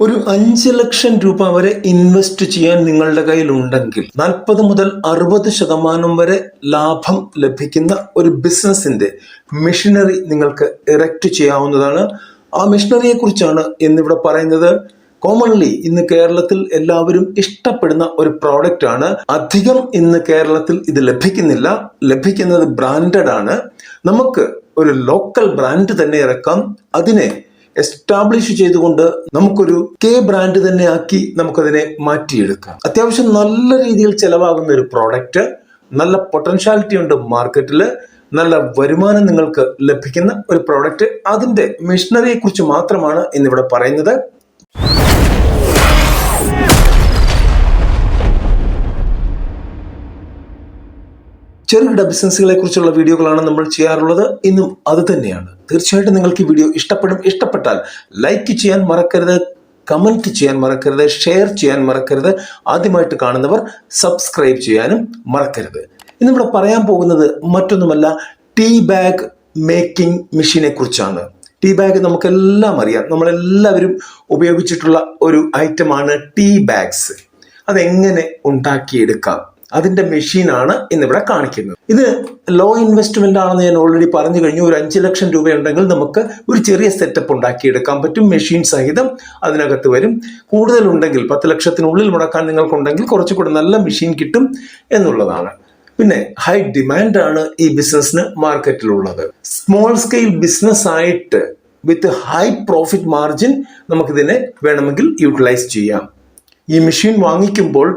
ഒരു 5 ലക്ഷം രൂപ വരെ ഇൻവെസ്റ്റ് ചെയ്യാൻ നിങ്ങളുടെ കയ്യിലുണ്ടെങ്കിൽ 40 മുതൽ 60% വരെ ലാഭം ലഭിക്കുന്ന ഒരു ബിസിനസിന്റെ മെഷീനറി നിങ്ങൾക്ക് ഇറക്റ്റ് ചെയ്യാവുന്നതാണ്. ആ മെഷീനറിയെ കുറിച്ചാണ് ഇന്നിവിടെ പറയുന്നത്. കോമൺലി ഇന്ന് കേരളത്തിൽ എല്ലാവരും ഇഷ്ടപ്പെടുന്ന ഒരു പ്രോഡക്റ്റ് ആണ്. അധികം ഇന്ന് കേരളത്തിൽ ഇത് ലഭിക്കുന്നില്ല. ലഭിക്കുന്നത് ബ്രാൻഡഡ് ആണ്. നമുക്ക് ഒരു ലോക്കൽ ബ്രാൻഡ് തന്നെ ഇറക്കാം. അതിനെ എസ്റ്റാബ്ലിഷ് ചെയ്തുകൊണ്ട് നമുക്കൊരു ബ്രാൻഡ് തന്നെ ആക്കി നമുക്കതിനെ മാറ്റിയെടുക്കാം. അത്യാവശ്യം നല്ല രീതിയിൽ ചെലവാകുന്ന ഒരു പ്രോഡക്റ്റ്, നല്ല പൊട്ടൻഷ്യാലിറ്റി ഉണ്ട് മാർക്കറ്റിൽ, നല്ല വരുമാനം നിങ്ങൾക്ക് ലഭിക്കുന്ന ഒരു പ്രോഡക്റ്റ്. അതിന്റെ മെഷീനറിയെ കുറിച്ച് മാത്രമാണ് ഇന്നിവിടെ പറയുന്നത്. ചെറുകിട ബിസിനസ്സുകളെ കുറിച്ചുള്ള വീഡിയോകളാണ് നമ്മൾ ചെയ്യാറുള്ളത്. ഇന്നും അത് തന്നെയാണ്. തീർച്ചയായിട്ടും നിങ്ങൾക്ക് ഈ വീഡിയോ ഇഷ്ടപ്പെടും. ഇഷ്ടപ്പെട്ടാൽ ലൈക്ക് ചെയ്യാൻ മറക്കരുത്, കമന്റ് ചെയ്യാൻ മറക്കരുത്, ഷെയർ ചെയ്യാൻ മറക്കരുത്. ആദ്യമായിട്ട് കാണുന്നവർ സബ്സ്ക്രൈബ് ചെയ്യാനും മറക്കരുത്. ഇന്നിവിടെ പറയാൻ പോകുന്നത് മറ്റൊന്നുമല്ല, ടീ ബാഗ് മേക്കിംഗ് മെഷീനെ കുറിച്ചാണ്. ടീ ബാഗ് നമുക്കെല്ലാം അറിയാം, നമ്മളെല്ലാവരും ഉപയോഗിച്ചിട്ടുള്ള ഒരു ഐറ്റമാണ് ടീ ബാഗ്സ്. അതെങ്ങനെ ഉണ്ടാക്കിയെടുക്കാം, അതിന്റെ മെഷീനാണ് ഇന്നിവിടെ കാണിക്കുന്നത്. ഇത് ലോ ഇൻവെസ്റ്റ്മെന്റ് ആണെന്ന് ഞാൻ ഓൾറെഡി പറഞ്ഞു കഴിഞ്ഞു. ഒരു 5 ലക്ഷം രൂപയുണ്ടെങ്കിൽ നമുക്ക് ഒരു ചെറിയ സെറ്റപ്പ് ഉണ്ടാക്കിയെടുക്കാൻ പറ്റും. മെഷീൻ സഹിതം അതിനകത്ത് വരും. കൂടുതലുണ്ടെങ്കിൽ 10 ലക്ഷത്തിനുള്ളിൽ മുടക്കാൻ നിങ്ങൾക്കുണ്ടെങ്കിൽ കുറച്ചുകൂടെ നല്ല മെഷീൻ കിട്ടും എന്നുള്ളതാണ്. പിന്നെ ഹൈ ഡിമാൻഡ് ആണ് ഈ ബിസിനസ്സിന് മാർക്കറ്റിലുള്ളത്. സ്മോൾ സ്കെയിൽ ബിസിനസ് ആയിട്ട് വിത്ത് ഹൈ പ്രോഫിറ്റ് മാർജിൻ നമുക്കിതിനെ വേണമെങ്കിൽ യൂട്ടിലൈസ് ചെയ്യാം. ഈ മെഷീൻ വാങ്ങിക്കുമ്പോൾ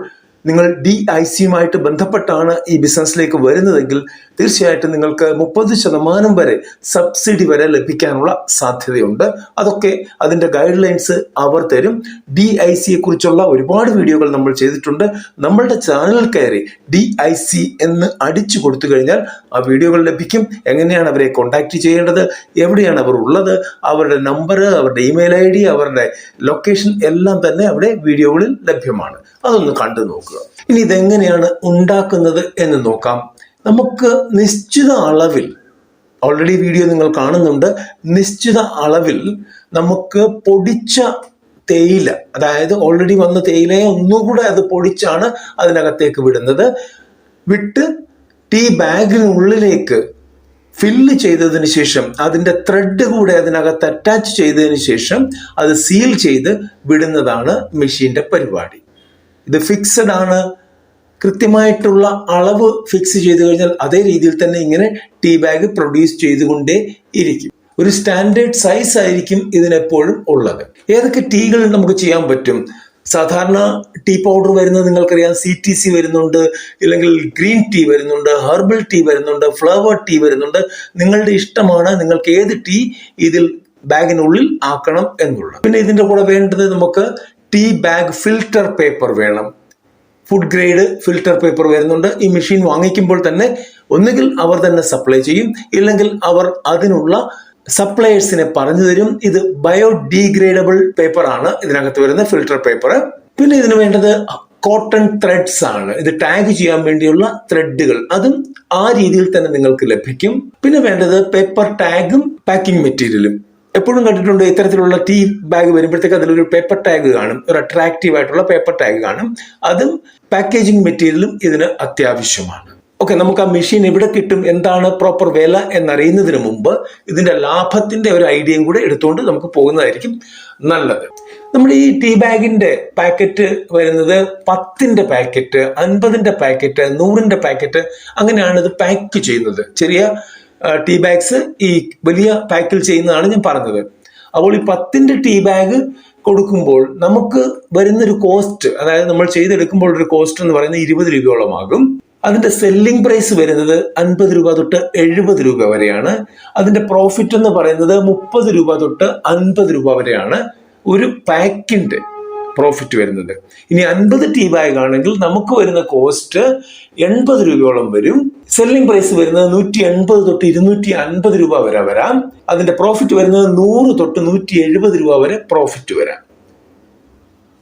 നിങ്ങൾ DICയുമായിട്ട് ബന്ധപ്പെട്ടാണ് ഈ ബിസിനസ്സിലേക്ക് വരുന്നതെങ്കിൽ തീർച്ചയായിട്ടും നിങ്ങൾക്ക് 30% വരെ സബ്സിഡി വരെ ലഭിക്കാനുള്ള സാധ്യതയുണ്ട്. അതൊക്കെ അതിന്റെ ഗൈഡ് ലൈൻസ് അവർ തരും. DICയെ കുറിച്ചുള്ള ഒരുപാട് വീഡിയോകൾ നമ്മൾ ചെയ്തിട്ടുണ്ട്. നമ്മളുടെ ചാനൽ കയറി DIC എന്ന് അടിച്ചു കൊടുത്തു കഴിഞ്ഞാൽ ആ വീഡിയോകൾ ലഭിക്കും. എങ്ങനെയാണ് അവരെ കോണ്ടാക്ട് ചെയ്യേണ്ടത്, എവിടെയാണ് അവർ ഉള്ളത്, അവരുടെ നമ്പർ, അവരുടെ ഇമെയിൽ ID, അവരുടെ ലൊക്കേഷൻ എല്ലാം തന്നെ അവിടെ വീഡിയോകളിൽ ലഭ്യമാണ്. അതൊന്ന് കണ്ടു നോക്കുക. ഇനി ഇതെങ്ങനെയാണ് ഉണ്ടാക്കുന്നത് എന്ന് നോക്കാം. നമുക്ക് നിശ്ചിത അളവിൽ, ഓൾറെഡി വീഡിയോ നിങ്ങൾ കാണുന്നുണ്ട്, നിശ്ചിത അളവിൽ നമുക്ക് പൊടിച്ച തേയില, അതായത് ഓൾറെഡി വന്ന തേയിലയെ ഒന്നുകൂടെ അത് പൊടിച്ചാണ് അതിനകത്തേക്ക് വിടുന്നത്. വിട്ട് ടീ ബാഗിനുള്ളിലേക്ക് ഫില്ല് ചെയ്തതിന് ശേഷം അതിന്റെ ത്രെഡ് കൂടെ അതിനകത്ത് അറ്റാച്ച് ചെയ്തതിന് ശേഷം അത് സീൽ ചെയ്ത് വിടുന്നതാണ് മെഷീന്റെ പരിപാടി. ഇത് ഫിക്സഡ് ആണ്. കൃത്യമായിട്ടുള്ള അളവ് ഫിക്സ് ചെയ്ത് കഴിഞ്ഞാൽ അതേ രീതിയിൽ തന്നെ ഇങ്ങനെ ടീ ബാഗ് പ്രൊഡ്യൂസ് ചെയ്തുകൊണ്ടേ ഇരിക്കും. ഒരു സ്റ്റാൻഡേർഡ് സൈസ് ആയിരിക്കും ഇതിനെപ്പോഴും ഉള്ളത്. ഏതൊക്കെ ടീകൾ നമുക്ക് ചെയ്യാൻ പറ്റും? സാധാരണ ടീ പൗഡർ വരുന്നത് നിങ്ങൾക്കറിയാം. CTC വരുന്നുണ്ട്, ഇല്ലെങ്കിൽ ഗ്രീൻ ടീ വരുന്നുണ്ട്, ഹെർബൽ ടീ വരുന്നുണ്ട്, ഫ്ലവർ ടീ വരുന്നുണ്ട്. നിങ്ങളുടെ ഇഷ്ടമാണ് നിങ്ങൾക്ക് ഏത് ടീ ഇതിൽ ബാഗിനുള്ളിൽ ആക്കണം എന്നുള്ളത്. പിന്നെ ഇതിന്റെ കൂടെ വേണ്ടത് നമുക്ക് ടീ ബാഗ് ഫിൽട്ടർ പേപ്പർ വേണം. ഫുഡ് ഗ്രേഡ് ഫിൽട്ടർ പേപ്പർ വരുന്നുണ്ട്. ഈ മെഷീൻ വാങ്ങിക്കുമ്പോൾ തന്നെ ഒന്നുകിൽ അവർ തന്നെ സപ്ലൈ ചെയ്യും, ഇല്ലെങ്കിൽ അവർ അതിനുള്ള സപ്ലയേഴ്സിനെ പറഞ്ഞു തരും. ഇത് ബയോഡീഗ്രേഡബിൾ പേപ്പർ ആണ് ഇതിനകത്ത് വരുന്ന ഫിൽട്ടർ പേപ്പർ. പിന്നെ ഇതിന് വേണ്ടത് കോട്ടൺ ത്രെഡ്സ് ആണ്. ഇത് ടാഗ് ചെയ്യാൻ വേണ്ടിയുള്ള ത്രെഡുകൾ, അതും ആ രീതിയിൽ തന്നെ നിങ്ങൾക്ക് ലഭിക്കും. പിന്നെ വേണ്ടത് പേപ്പർ ടാഗും പാക്കിംഗ് മെറ്റീരിയലും. എപ്പോഴും കണ്ടിട്ടുണ്ട്, ഇത്തരത്തിലുള്ള ടീ ബാഗ് വരുമ്പോഴത്തേക്ക് അതിലൊരു പേപ്പർ ടാഗ് കാണും, ഒരു അട്രാക്റ്റീവ് ആയിട്ടുള്ള പേപ്പർ ടാഗ് കാണും. അതും പാക്കേജിംഗ് മെറ്റീരിയലും ഇതിന് അത്യാവശ്യമാണ്. ഓക്കെ, നമുക്ക് ആ മെഷീൻ എവിടെ കിട്ടും, എന്താണ് പ്രോപ്പർ വില എന്നറിയുന്നതിന് മുമ്പ് ഇതിന്റെ ലാഭത്തിന്റെ ഒരു ഐഡിയയും കൂടെ എടുത്തുകൊണ്ട് നമുക്ക് പോകുന്നതായിരിക്കും നല്ലത്. നമ്മുടെ ഈ ടീ ബാഗിന്റെ പാക്കറ്റ് വരുന്നത് 10ന്റെ പാക്കറ്റ്, 50ന്റെ പാക്കറ്റ്, 100ന്റെ പാക്കറ്റ്, അങ്ങനെയാണ് ഇത് പാക്ക് ചെയ്യുന്നത്. ചെറിയ ടീ ബാഗ്സ് ഈ വലിയ പാക്കിൽ ചെയ്യുന്നതാണ് ഞാൻ പറഞ്ഞത്. അപ്പോൾ ഈ 10ന്റെ ടീ ബാഗ് കൊടുക്കുമ്പോൾ നമുക്ക് വരുന്നൊരു കോസ്റ്റ്, അതായത് നമ്മൾ ചെയ്തെടുക്കുമ്പോൾ ഒരു കോസ്റ്റ് എന്ന് പറയുന്നത് 20 രൂപയോളം ആകും. അതിന്റെ സെല്ലിംഗ് പ്രൈസ് വരുന്നത് 50 രൂപ തൊട്ട് 70 രൂപ വരെയാണ്. അതിന്റെ പ്രോഫിറ്റ് എന്ന് പറയുന്നത് 30 രൂപ തൊട്ട് 50 രൂപ വരെയാണ് ഒരു പാക്കിന്റെ പ്രോഫിറ്റ് വരുന്നത്. ഇനി 50 ടീ ബാഗ് ആണെങ്കിൽ നമുക്ക് വരുന്ന കോസ്റ്റ് 80 രൂപയോളം വരും. സെല്ലിംഗ് പ്രൈസ് വരുന്നത് 180 തൊട്ട് 250 രൂപ വരെ വരാം. അതിന്റെ പ്രോഫിറ്റ് വരുന്നത് 100 തൊട്ട് 170 രൂപ വരെ പ്രോഫിറ്റ് വരാം.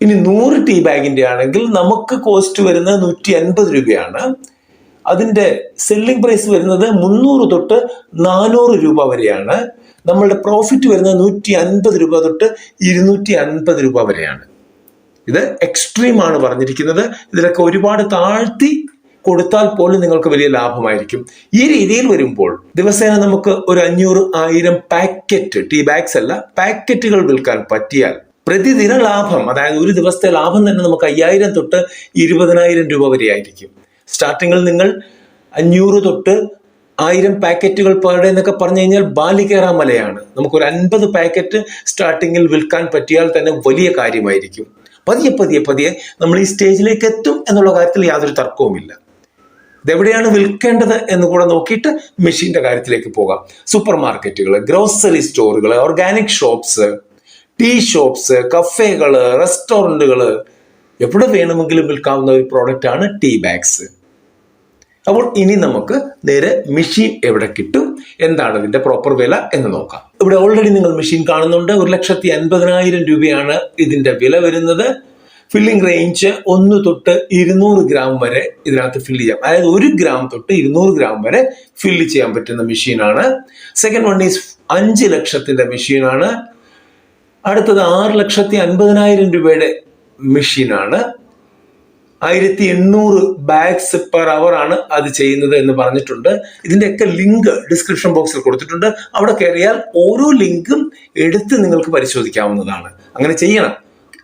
ഇനി 100 ടീ ബാഗിന്റെ ആണെങ്കിൽ നമുക്ക് കോസ്റ്റ് വരുന്നത് 150 രൂപയാണ്. അതിന്റെ സെല്ലിംഗ് പ്രൈസ് വരുന്നത് 300 തൊട്ട് 400 രൂപ വരെയാണ്. നമ്മളുടെ പ്രോഫിറ്റ് വരുന്നത് 150 രൂപ തൊട്ട് 250 രൂപ വരെയാണ്. ഇത് എക്സ്ട്രീം ആണ് പറഞ്ഞിരിക്കുന്നത്. ഇതിലൊക്കെ ഒരുപാട് താഴ്ത്തി കൊടുത്താൽ പോലും നിങ്ങൾക്ക് വലിയ ലാഭമായിരിക്കും. ഈ രീതിയിൽ വരുമ്പോൾ ദിവസേന നമുക്ക് ഒരു 500-1000 പാക്കറ്റ് ടീ ബാഗ്സ് അല്ല പാക്കറ്റുകൾ വിൽക്കാൻ പറ്റിയാൽ പ്രതിദിന ലാഭം, അതായത് ഒരു ദിവസത്തെ ലാഭം തന്നെ നമുക്ക് 5000 തൊട്ട് 20000 രൂപ വരെ ആയിരിക്കും. സ്റ്റാർട്ടിങ്ങിൽ നിങ്ങൾ 500 തൊട്ട് 1000 പാക്കറ്റുകൾ പെർ ഡേ എന്നൊക്കെ പറഞ്ഞു കഴിഞ്ഞാൽ ബാലികേറ മലയാണ്. നമുക്കൊരു 50 പാക്കറ്റ് സ്റ്റാർട്ടിങ്ങിൽ വിൽക്കാൻ പറ്റിയാൽ തന്നെ വലിയ കാര്യമായിരിക്കും. പതിയെ പതിയെ പതിയെ നമ്മൾ ഈ സ്റ്റേജിലേക്ക് എത്തും എന്നുള്ള കാര്യത്തിൽ യാതൊരു തർക്കവുമില്ല. ഇതെവിടെയാണ് വിൽക്കേണ്ടത് എന്ന് കൂടെ നോക്കിയിട്ട് മെഷീന്റെ കാര്യത്തിലേക്ക് പോകാം. സൂപ്പർ മാർക്കറ്റുകൾ, ഗ്രോസറി സ്റ്റോറുകൾ, ഓർഗാനിക് ഷോപ്സ്, ടീ ഷോപ്സ്, കഫേകള്, റെസ്റ്റോറൻറ്റുകള്, എവിടെ വേണമെങ്കിലും വിൽക്കാവുന്ന ഒരു പ്രോഡക്റ്റ് ആണ് ടീ ബാഗ്സ്. അപ്പോൾ ഇനി നമുക്ക് നേരെ മെഷീൻ എവിടെ കിട്ടും, എന്താണ് ഇതിന്റെ പ്രോപ്പർ വില എന്ന് നോക്കാം. ഇവിടെ ഓൾറെഡി നിങ്ങൾ മെഷീൻ കാണുന്നുണ്ട്. 1,50,000 രൂപയാണ് ഇതിന്റെ വില വരുന്നത്. ഫില്ലിംഗ് റേഞ്ച് 1 തൊട്ട് 200 ഗ്രാം വരെ ഇതിനകത്ത് ഫില്ല് ചെയ്യാം. അതായത് 1 ഗ്രാം തൊട്ട് 200 ഗ്രാം വരെ ഫില്ല് ചെയ്യാൻ പറ്റുന്ന മെഷീനാണ്. സെക്കൻഡ് വൺ ഈസ് 5 ലക്ഷത്തിന്റെ മെഷീനാണ്. അടുത്തത് 6,50,000 രൂപയുടെ മെഷീനാണ്. 1800 ബാഗ്സ് പെർ അവർ ആണ് അത് ചെയ്യുന്നത് എന്ന് പറഞ്ഞിട്ടുണ്ട്. ഇതിന്റെയൊക്കെ ലിങ്ക് ഡിസ്ക്രിപ്ഷൻ ബോക്സിൽ കൊടുത്തിട്ടുണ്ട്. അവിടെ കയറിയാൽ ഓരോ ലിങ്കും എടുത്ത് നിങ്ങൾക്ക് പരിശോധിക്കാവുന്നതാണ്. അങ്ങനെ ചെയ്യണം,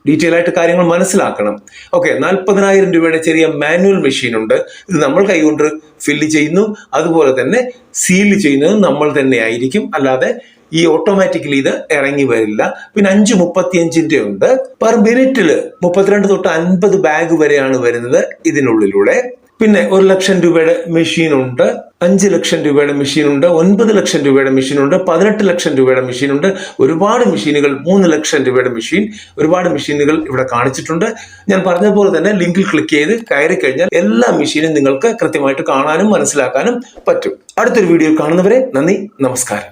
ഡീറ്റെയിൽ ആയിട്ട് കാര്യങ്ങൾ മനസ്സിലാക്കണം. ഓക്കെ, 40,000 രൂപയുടെ ചെറിയ മാനുവൽ മെഷീൻ ഉണ്ട്. ഇത് നമ്മൾ കൈകൊണ്ട് ഫില്ല് ചെയ്യുന്നു, അതുപോലെ തന്നെ സീൽ ചെയ്യുന്നത് നമ്മൾ തന്നെ ആയിരിക്കും, അല്ലാതെ ഈ ഓട്ടോമാറ്റിക്കലി ഇത് ഇറങ്ങി വരില്ല. പിന്നെ 5:35 ഉണ്ട്. പെർ മിനിറ്റില് 32 തൊട്ട് 50 ബാഗ് വരെയാണ് വരുന്നത് ഇതിനുള്ളിലൂടെ. പിന്നെ 1 ലക്ഷം രൂപയുടെ മെഷീൻ ഉണ്ട്, 5 ലക്ഷം രൂപയുടെ മെഷീൻ ഉണ്ട്, 9 ലക്ഷം രൂപയുടെ മെഷീൻ ഉണ്ട്, 18 ലക്ഷം രൂപയുടെ മെഷീൻ ഉണ്ട്. ഒരുപാട് മെഷീനുകൾ, 3 ലക്ഷം രൂപയുടെ മെഷീൻ, ഒരുപാട് മെഷീനുകൾ ഇവിടെ കാണിച്ചിട്ടുണ്ട്. ഞാൻ പറഞ്ഞതുപോലെ തന്നെ ലിങ്കിൽ ക്ലിക്ക് ചെയ്ത് കയറി കഴിഞ്ഞാൽ എല്ലാ മെഷീനും നിങ്ങൾക്ക് കൃത്യമായിട്ട് കാണാനും മനസ്സിലാക്കാനും പറ്റും. അടുത്തൊരു വീഡിയോ കാണുന്നവരെ നന്ദി, നമസ്കാരം.